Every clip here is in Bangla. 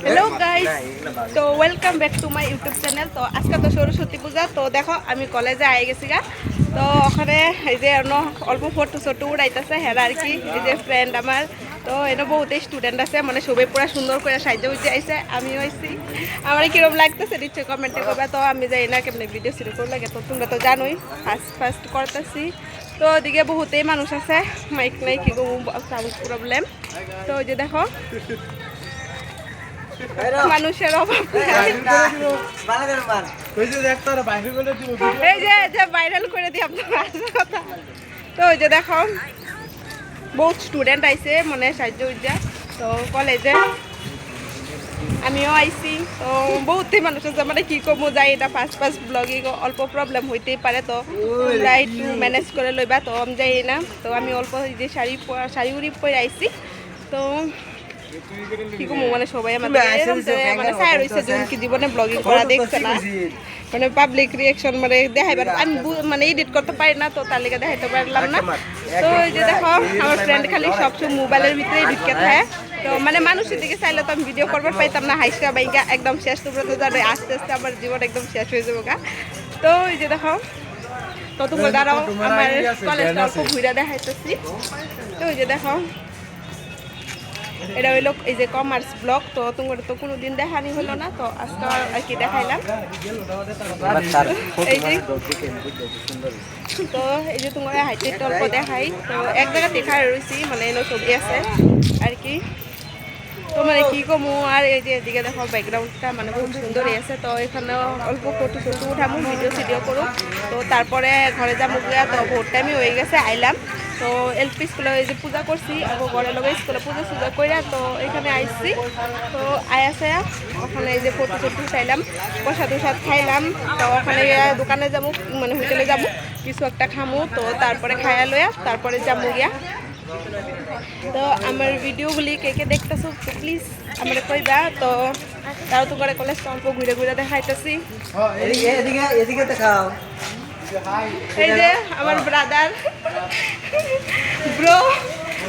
হ্যালো গাইস, তো welcome back to my YouTube channel. তো আজকে তো সরস্বতী পূজা, তো দেখো আমি কলেজে আই গেছি গা। তো ওখানে এই যে অল্প ফটো ছোটো উড়াইতেছে হেরা আর কি, এই যে ফ্রেন্ড আমার। তো এনে বহুতেই স্টুডেন্ট আছে, মানে সবাই পুরো সুন্দর করে সাহায্য উঠে আইসে, আমিও আইসি। আমার কিরম লাগতেছে নিশ্চয়ই কমেন্টে করবে। তো আমি যাই না কেমনি ভিডিও শুরু করে লাগে, তো তোমরা তো জানোই ফার্স্ট করতেছি। তো ওদিকে বহুতেই মানুষ আছে, মাইক নাই কি সাউন্ড প্রবলেম। তো ওই যে দেখো মানুষের অভাব এই যে ভাইরাল করে দিই আপনার কথা। তো ওই যে দেখো বহুত স্টুডেন্ট আইছে, মানে সাহায্য উজ্জা। তো কলেজে আমিও আইছি, তো বহুতই মানুষ আছে, মানে কি কমো যাই এটা ফার্স্ট ব্লগিং অল্প প্রবলেম হইতেই পারে। তো তোমরা একটু ম্যানেজ করে লইবা। তো আমি যাই না, তো আমি অল্প যে শাড়ি উড়ি পরে আইছি। তো কি কমো, মানে সবাই আমাদের মানে চাই রয়েছে যে কি জীবনে ব্লগিং করা দেখছে না, মানে পাবলিক রিয়াকশন মানে দেখাইবার আমি মানে এডিট করতে পারি না, তো তার লিগে দেখাইতে পারলাম না। তো এই যে দেখো আমার ফ্রেন্ড খালি সবসময় মোবাইলের ভিতরে ঢুকে থাকে। তো মানে মানুষের দিকে চাইলে তো আমি ভিডিও করবার পাইতাম না, হাইসকা বাইকা একদম শেষ। তোমরা তো জানো আস্তে আস্তে আমার জীবন একদম শেষ হয়ে যাবো গা। তো এই যে দেখো, তো তোমরা দাঁড়াও আমার কলেজটা অল্প ঘুরে দেখাইতেছি। তো ওই যে দেখো এটা হইলো এই যে কমার্স ব্লক। তো তোমার তো কোনোদিন দেখানি হলো না, তো আজকে আর কি দেখাইলাম। এই যে তো এই যে তোমার হাইটের অল্প দেখাই। তো এক জায়গা দেখা রয়েছি, মানে এনে ছবি আছে আর কি। তো মানে কি কমু, আর এই যে এদিকে দেখো ব্যাকগ্রাউন্ডটা মানে খুব সুন্দরই আছে। তো এখানে অল্প ফটো উঠামু, ভিডিও করু। তো তারপরে ঘরে যাবো গিয়া। তো ভোর টাইমে হয়ে গেছে আইলাম। তো এলপি স্কুলে এই যে পূজা করছি, আর ঘরের লোক স্কুলে পূজা কইরা তো এখানে আইসি। তো আয়াসে ওখানে এই যে ফটো উঠাইলাম, প্রসাদ খাইলাম। তো ওখানে দোকানে যাবো, মানে হোটেলে যাবো, কিছু একটা খামু। তো তারপরে খাইয়া লইয়া তারপরে যাবো গিয়া। তো আমার ভিডিওগুলি কে দেখতেছো তো প্লিজ আমার কইবা। তো তাও তো করে কলেজ অল্প ঘুরে দেখাইতেছি। এই যে আমার ব্রাদার ব্রো।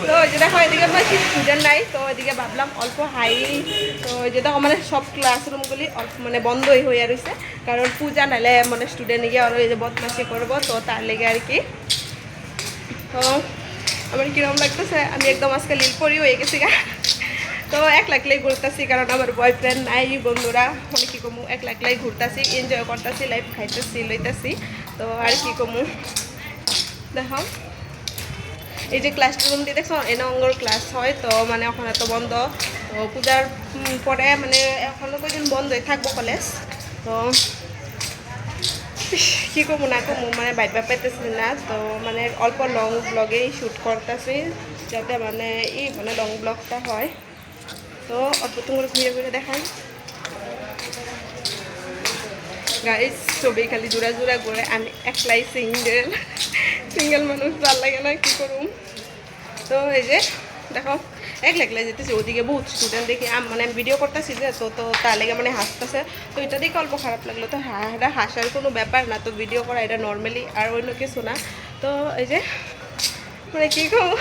তো ওই যে দেখো এদিকে বেশি স্টুডেন্ট নাই, তো ওইদিকে ভাবলাম অল্প হাই। তো ওই যে দেখো মানে সব ক্লাসরুমগুলি অল্প মানে বন্ধই হয়ে রয়েছে, কারণ পূজা নাইলে মানে স্টুডেন্ট গিয়ে আরও এই যে বদমাশি করবো, তো তার লেগে আর কি। তো আমার কিরম লাগতেছে, আমি একদম আজকে লীল পরি হয়ে গেছি গা। তো একলাই ঘুরতেছি, কারণ আমার বয়ফ্রেন্ড নাই, বন্ধুরা মানে কি কমু একলাই ঘুরতেছি, এনজয় করতেছি, লাইফ খাইতেছি লইতেছি। তো আর কি কমু দেখো এই যে ক্লাসরুম দিয়ে দেখছো এনে অঙ্গর ক্লাস হয়। তো মানে ওখানে তো বন্ধ, তো পূজার পরে মানে এখনো কয়েকদিন বন্ধই থাকবো কলেজ। তো কী কমু না কমু মানে বাইবা পাইতেছি না। তো মানে অল্প লং ব্লগেই শ্যুট করতেছি, যাতে মানে মানে লং ব্লগটা হয়। তো অল্প তোমার ঘুরে দেখাই গাইস। ছবি খালি জোড়া ঘুরে, আমি একলাই সিঙ্গেল মানুষ, ভাল লাগে না, কী করুম। তো এই যে দেখো একলাই যেতেছি, ওদিকে বহুত স্টুডেন্ট দেখি মানে আমি ভিডিও করতেছি যে, তো তার লেগে মানে হাসতেছে। তো এটা দেখে অল্প খারাপ লাগলো। তো এটা হাসার কোনো ব্যাপার না, তো ভিডিও করা এটা নর্মালি, আর অন্য কিছু না। তো এই যে মানে কী করবো,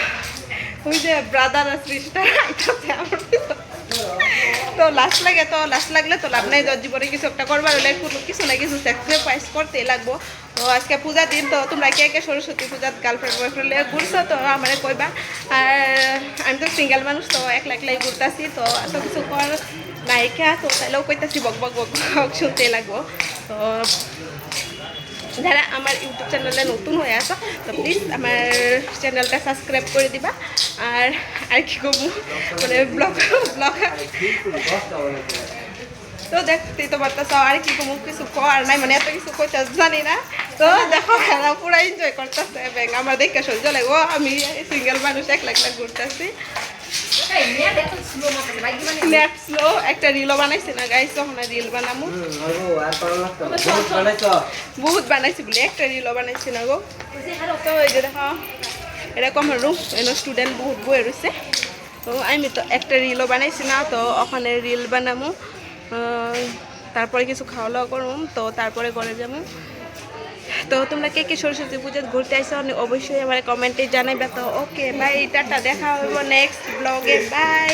ওই যে ব্রাদার আর সিস্টার আইতাছে আমার। তো লাস্ট লাগলে তো লাভ নাই, জীবনে কিছু একটা করবার হলে কোনো কিছু না কিছু স্যাক্রিফাইস করতেই লাগবো। তো আজকে পূজা দিন, তো তোমরা কে সরস্বতী পূজাত গার্লফ্রেন্ড বয়ফ্রেন্ড ঘুরছো তো আমার কইবা। আর আমি তো সিঙ্গেল মানুষ, তো একলাই ঘুরতাছি, তো এত কিছু কর নায়িকা, তো তাইলেও কইতাছি বক শুনতেই লাগবো। তো যারা আমার ইউটিউব চ্যানেলে নতুন হয়ে আসো, তো প্লিজ আমার চ্যানেলটা সাবস্ক্রাইব করে দিবা। আর কি করবো মানে ব্লগ তো দেখতেই তো পারতেছ, আর কি করবো কিছু কর নাই, মানে এত কিছু কইতে জানি না। তো দেখো খেলা পুরো এনজয় করতেছে, আমার দেখে সহ্য লাগে, ও আমি সিঙ্গেল মানুষ একলা ঘুরতেছি। নেট স্লো একটা রিলও বানাইছি না গাইস, ওখানে রিল বানামু বহুত বানাইছি বলে একটা রিলও বানাইছি না গো। তো এই যে দেখো এরকম রুম এনে স্টুডেন্ট বহুত বই রয়েছে। তো আমি তো একটা রিলও বানাইছি না, তো ওখানে রিল বানামু, তারপরে কিছু খাওয়া দাওয়া করুম, তো তারপরে ঘরে যাবো। তো তোমরা কে সরস্বতী পূজা ঘুরতে আইসো অবশ্যই আমার কমেন্টে জানাইবা। তো ওকে বাই, টাটা, দেখা হইব নেক্সট ব্লগে, বাই।